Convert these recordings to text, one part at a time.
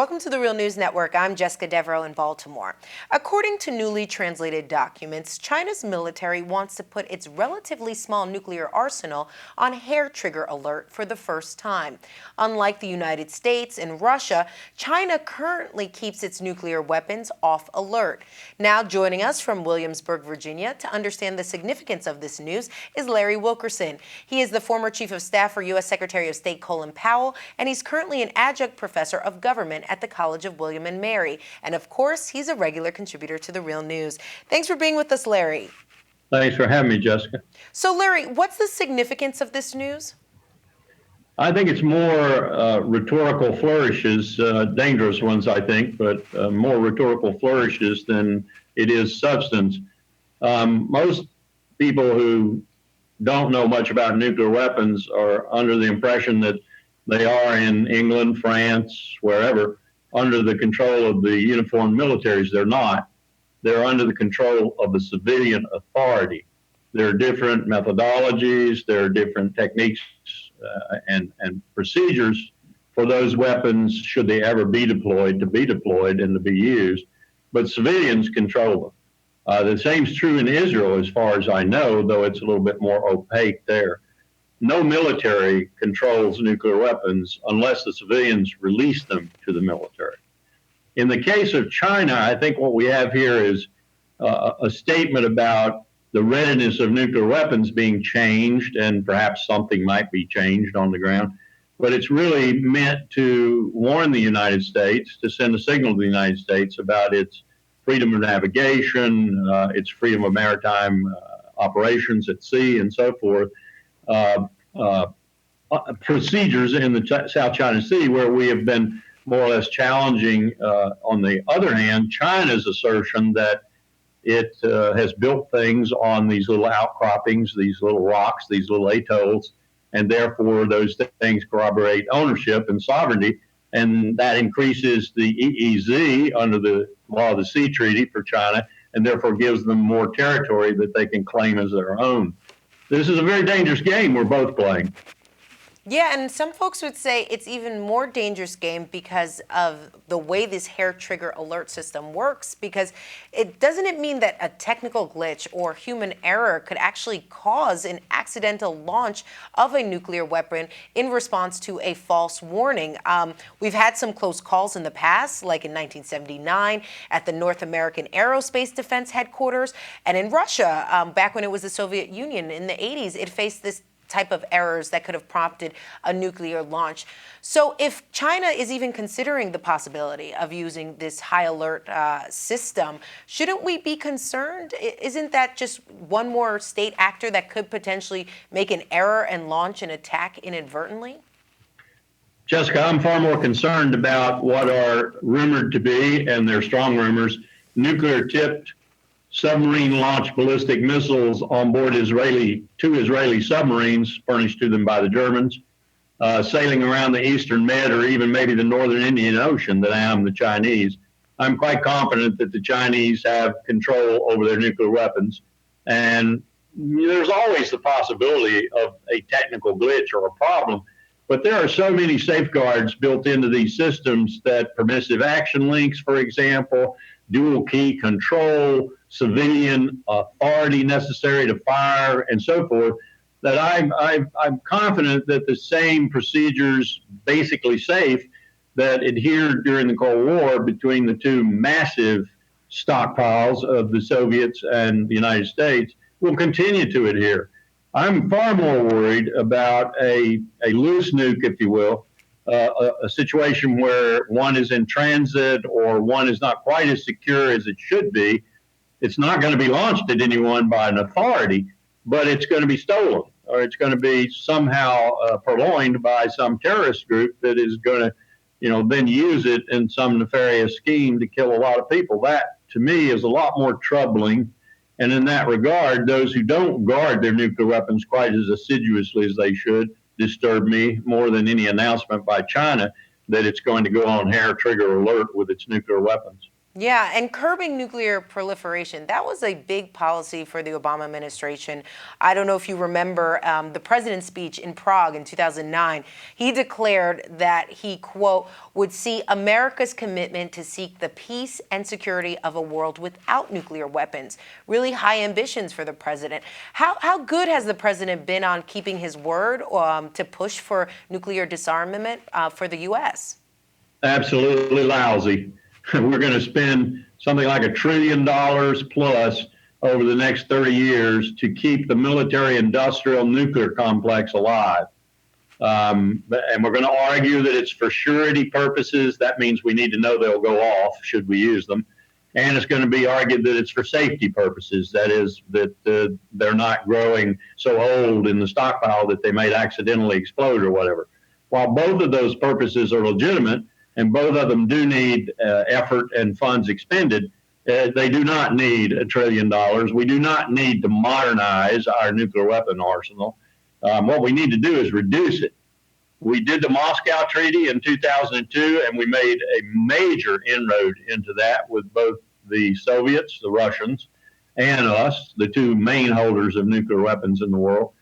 Welcome to the Real News Network. I'm Jessica Devereaux in Baltimore. According to newly translated documents, China's military wants to put its relatively small nuclear arsenal on hair trigger alert for the first time. Unlike the United States and Russia, China currently keeps its nuclear weapons off alert. Now joining us from Williamsburg, Virginia, to understand the significance of this news is Larry Wilkerson. He is the former Chief of Staff for U.S. Secretary of State Colin Powell, and he's currently an adjunct professor of government at the College of William and Mary. And of course, he's a regular contributor to The Real News. Thanks for being with us, Larry. Thanks for having me, Jessica. So, Larry, what's the significance of this news? I think it's more rhetorical flourishes, dangerous ones, I think, but more rhetorical flourishes than it is substance. Most people who don't know much about nuclear weapons are under the impression that they are in England, France, wherever, under the control of the uniformed militaries. They're not. They're under the control of the civilian authority. There are different methodologies, there are different techniques and procedures for those weapons, should they ever be deployed, and to be used. But civilians control them. The same is true in Israel, as far as I know, though it's a little bit more opaque there. No military controls nuclear weapons unless the civilians release them to the military. In the case of China, I think what we have here is a statement about the readiness of nuclear weapons being changed, and perhaps something might be changed on the ground. But it's really meant to warn the United States, to send a signal to the United States about its freedom of navigation, its freedom of maritime operations at sea, and so forth. Procedures in the South China Sea where we have been more or less challenging. On the other hand, China's assertion that it has built things on these little outcroppings, these little rocks, these little atolls, and therefore those things corroborate ownership and sovereignty, and that increases the EEZ under the Law of the Sea Treaty for China, and therefore gives them more territory that they can claim as their own. This is a very dangerous game we're both playing. Yeah, and some folks would say it's even more dangerous game because of the way this hair trigger alert system works, because doesn't it mean that a technical glitch or human error could actually cause an accidental launch of a nuclear weapon in response to a false warning? We've had some close calls in the past, like in 1979 at the North American Aerospace Defense Headquarters, and in Russia, back when it was the Soviet Union in the 80s, it faced this type of errors that could have prompted a nuclear launch. So if China is even considering the possibility of using this high alert system, shouldn't we be concerned? Isn't that just one more state actor that could potentially make an error and launch an attack inadvertently? Jessica, I'm far more concerned about what are rumored to be, and they're strong rumors, nuclear-tipped submarine-launched ballistic missiles on board two Israeli submarines furnished to them by the Germans, sailing around the Eastern Med or even maybe the Northern Indian Ocean that am the Chinese. I'm quite confident that the Chinese have control over their nuclear weapons, and there's always the possibility of a technical glitch or a problem, but there are so many safeguards built into these systems that permissive action links, for example, dual key control, civilian authority necessary to fire, and so forth, that I'm confident that the same procedures, basically safe, that adhered during the Cold War between the two massive stockpiles of the Soviets and the United States will continue to adhere. I'm far more worried about a loose nuke, if you will, a situation where one is in transit or one is not quite as secure as it should be. It's not going to be launched at anyone by an authority, but it's going to be stolen, or it's going to be somehow purloined by some terrorist group that is going to, then use it in some nefarious scheme to kill a lot of people. That, to me, is a lot more troubling. And in that regard, those who don't guard their nuclear weapons quite as assiduously as they should disturb me more than any announcement by China that it's going to go on hair trigger alert with its nuclear weapons. Yeah, and curbing nuclear proliferation, that was a big policy for the Obama administration. I don't know if you remember the president's speech in Prague in 2009. He declared that he, quote, would see America's commitment to seek the peace and security of a world without nuclear weapons. Really high ambitions for the president. How good has the president been on keeping his word to push for nuclear disarmament for the U.S.? Absolutely lousy. We're going to spend something like $1 trillion plus over the next 30 years to keep the military industrial nuclear complex alive. And we're going to argue that it's for surety purposes. That means we need to know they'll go off should we use them. And it's going to be argued that it's for safety purposes. That is, that they're not growing so old in the stockpile that they might accidentally explode or whatever. While both of those purposes are legitimate, and both of them do need effort and funds expended, they do not need $1 trillion. We do not need to modernize our nuclear weapon arsenal. What we need to do is reduce it. We did the Moscow Treaty in 2002, and we made a major inroad into that with both the Soviets, the Russians, and us, the two main holders of nuclear weapons in the world.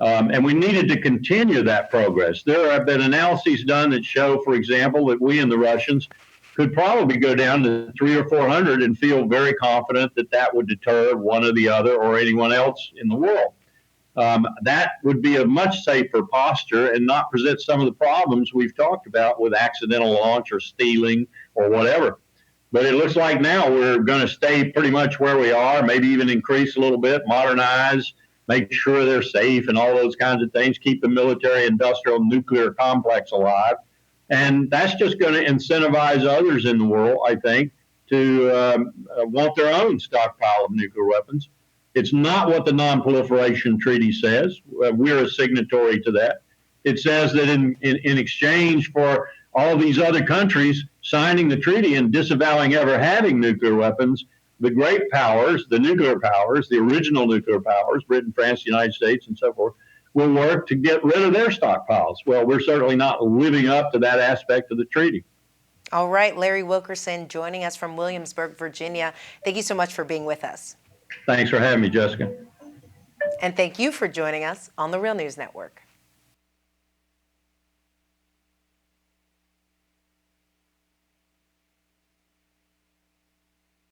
And we needed to continue that progress. There have been analyses done that show, for example, that we and the Russians could probably go down to 300 or 400 and feel very confident that that would deter one or the other or anyone else in the world. That would be a much safer posture and not present some of the problems we've talked about with accidental launch or stealing or whatever. But it looks like now we're going to stay pretty much where we are, maybe even increase a little bit, modernize, make sure they're safe and all those kinds of things, keep the military industrial nuclear complex alive. And that's just going to incentivize others in the world, I think, to want their own stockpile of nuclear weapons. It's not what the Non-Proliferation Treaty says. We're a signatory to that. It says that in exchange for all these other countries signing the treaty and disavowing ever having nuclear weapons, the great powers, the nuclear powers, the original nuclear powers, Britain, France, the United States, and so forth, will work to get rid of their stockpiles. Well, we're certainly not living up to that aspect of the treaty. All right, Larry Wilkerson joining us from Williamsburg, Virginia. Thank you so much for being with us. Thanks for having me, Jessica. And thank you for joining us on the Real News Network.